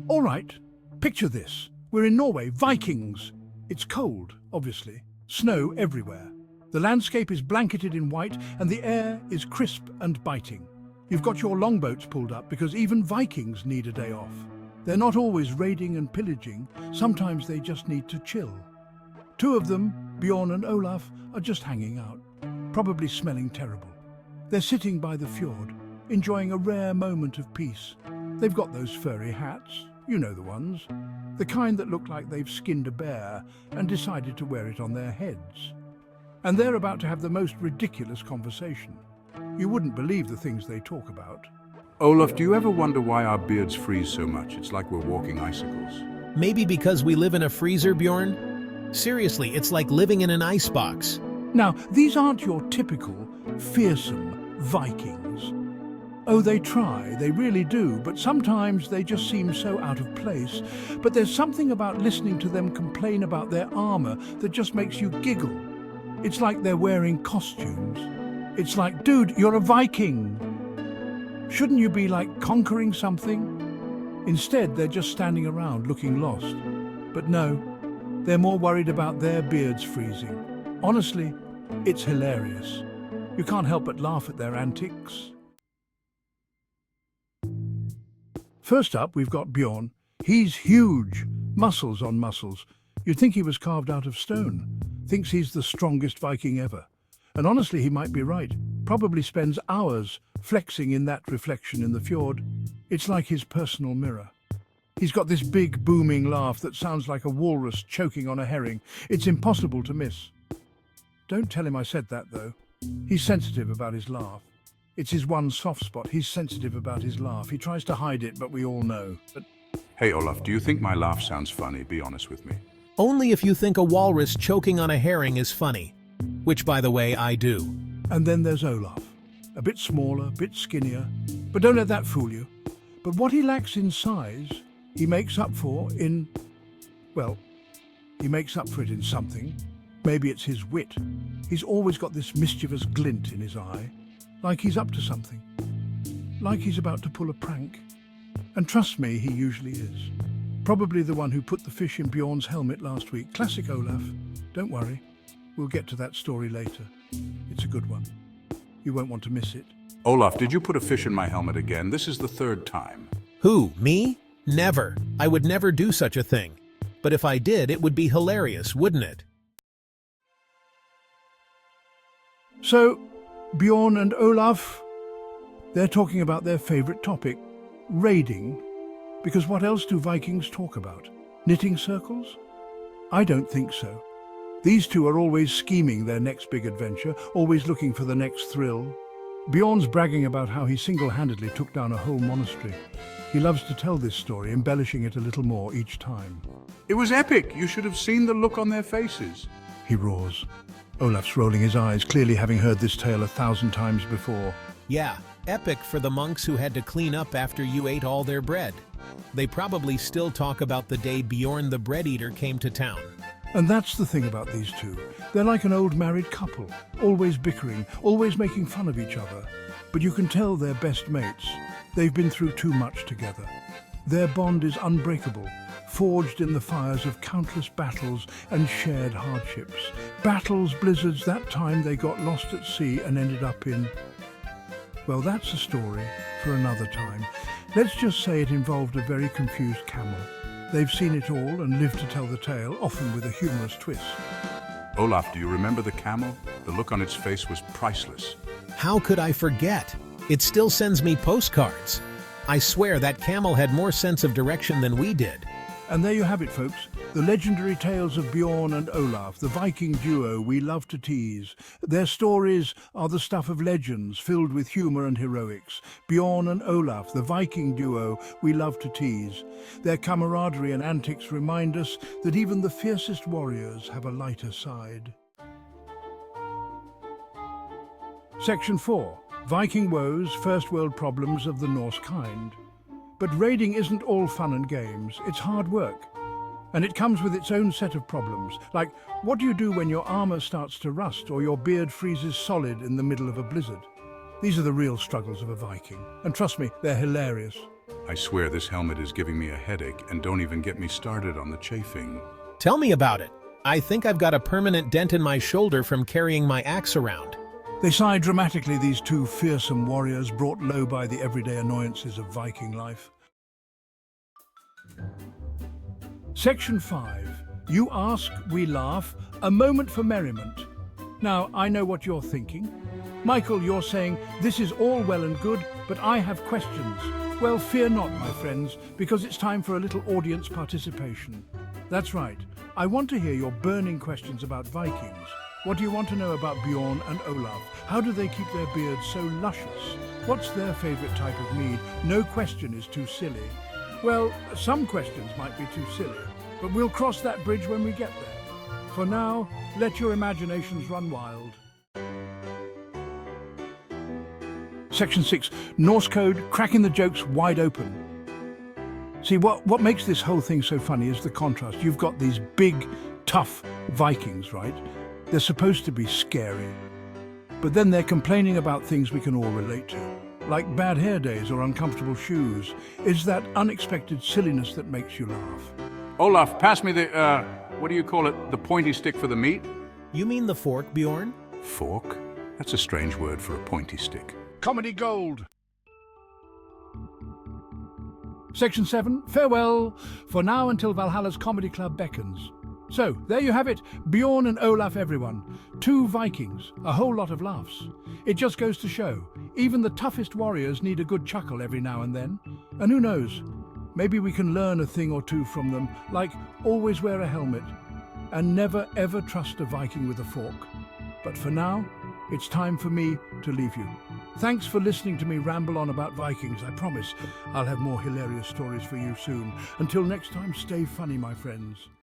All right, picture this. We're in Norway, Vikings. It's cold, obviously. Snow everywhere. The landscape is blanketed in white and the air is crisp and biting. You've got your longboats pulled up because even Vikings need a day off. They're not always raiding and pillaging. Sometimes they just need to chill. Two of them, Bjorn and Olaf, are just hanging out, probably smelling terrible. They're sitting by the fjord, enjoying a rare moment of peace. They've got those furry hats, you know the ones, the kind that look like they've skinned a bear and decided to wear it on their heads. And they're about to have the most ridiculous conversation. You wouldn't believe the things they talk about. Olaf, do you ever wonder why our beards freeze so much? It's like we're walking icicles. Maybe because we live in a freezer, Bjorn? Seriously, it's like living in an icebox. Now, these aren't your typical, fearsome Vikings. Oh, they try, they really do, but sometimes they just seem so out of place. But there's something about listening to them complain about their armor that just makes you giggle. It's like they're wearing costumes. It's like, dude, you're a Viking. Shouldn't you be like conquering something? Instead, they're just standing around looking lost. But no, they're more worried about their beards freezing. Honestly, it's hilarious. You can't help but laugh at their antics. First up, we've got Bjorn. He's huge, muscles on muscles. You'd think he was carved out of stone. Thinks he's the strongest Viking ever. And honestly, he might be right. Probably spends hours flexing in that reflection in the fjord. It's like his personal mirror. He's got this big, booming laugh that sounds like a walrus choking on a herring. It's impossible to miss. Don't tell him I said that, though. He's sensitive about his laugh. It's his one soft spot. He's sensitive about his laugh. He tries to hide it, but we all know. But Hey, Olaf, do you think my laugh sounds funny? Be honest with me. Only if you think a walrus choking on a herring is funny. Which, by the way, I do. And then there's Olaf. A bit smaller, a bit skinnier. But don't let that fool you. But what he lacks in size, he makes up for in... well, he makes up for it in something. Maybe it's his wit. He's always got this mischievous glint in his eye. Like he's up to something. Like he's about to pull a prank. And trust me, he usually is. Probably the one who put the fish in Bjorn's helmet last week. Classic Olaf. Don't worry. We'll get to that story later. It's a good one. You won't want to miss it. Olaf, did you put a fish in my helmet again? This is the third time. Who, me? Never. I would never do such a thing. But if I did, it would be hilarious, wouldn't it? So, Bjorn and Olaf, they're talking about their favorite topic, raiding. Because what else do Vikings talk about? Knitting circles? I don't think so. These two are always scheming their next big adventure, always looking for the next thrill. Bjorn's bragging about how he single-handedly took down a whole monastery. He loves to tell this story, embellishing it a little more each time. It was epic. You should have seen the look on their faces. He roars. Olaf's rolling his eyes, clearly having heard this tale 1,000 times before. Yeah, epic for the monks who had to clean up after you ate all their bread. They probably still talk about the day Bjorn the bread eater came to town. And that's the thing about these two. They're like an old married couple, always bickering, always making fun of each other. But you can tell they're best mates. They've been through too much together. Their bond is unbreakable, forged in the fires of countless battles and shared hardships. Battles, blizzards, that time they got lost at sea and ended up in... well, that's a story for another time. Let's just say it involved a very confused camel. They've seen it all and lived to tell the tale, often with a humorous twist. Olaf, do you remember the camel? The look on its face was priceless. How could I forget? It still sends me postcards. I swear that camel had more sense of direction than we did. And there you have it, folks. The legendary tales of Bjorn and Olaf, the Viking duo we love to tease. Their stories are the stuff of legends filled with humor and heroics. Bjorn and Olaf, the Viking duo we love to tease. Their camaraderie and antics remind us that even the fiercest warriors have a lighter side. Section 4. Viking woes, first world problems of the Norse kind. But raiding isn't all fun and games, it's hard work. And it comes with its own set of problems, like what do you do when your armor starts to rust or your beard freezes solid in the middle of a blizzard? These are the real struggles of a Viking. And trust me, they're hilarious. I swear this helmet is giving me a headache, and don't even get me started on the chafing. Tell me about it. I think I've got a permanent dent in my shoulder from carrying my axe around. They sigh dramatically, these two fearsome warriors brought low by the everyday annoyances of Viking life. Section 5. You ask, we laugh, a moment for merriment. Now, I know what you're thinking. Michael, you're saying, this is all well and good, but I have questions. Well, fear not, my friends, because it's time for a little audience participation. That's right. I want to hear your burning questions about Vikings. What do you want to know about Bjorn and Olaf? How do they keep their beards so luscious? What's their favorite type of mead? No question is too silly. Well, some questions might be too silly, but we'll cross that bridge when we get there. For now, let your imaginations run wild. Section 6. Norse code, cracking the jokes wide open. See, what makes this whole thing so funny is the contrast. You've got these big, tough Vikings, right? They're supposed to be scary. But then they're complaining about things we can all relate to, like bad hair days or uncomfortable shoes. It's that unexpected silliness that makes you laugh. Olaf, pass me the, what do you call it? The pointy stick for the meat? You mean the fork, Bjorn? Fork? That's a strange word for a pointy stick. Comedy gold. Section 7. Farewell, for now until Valhalla's comedy club beckons. So, there you have it, Bjorn and Olaf everyone. Two Vikings, a whole lot of laughs. It just goes to show, even the toughest warriors need a good chuckle every now and then. And who knows, maybe we can learn a thing or two from them, like always wear a helmet, and never ever trust a Viking with a fork. But for now, it's time for me to leave you. Thanks for listening to me ramble on about Vikings. I promise I'll have more hilarious stories for you soon. Until next time, stay funny, my friends.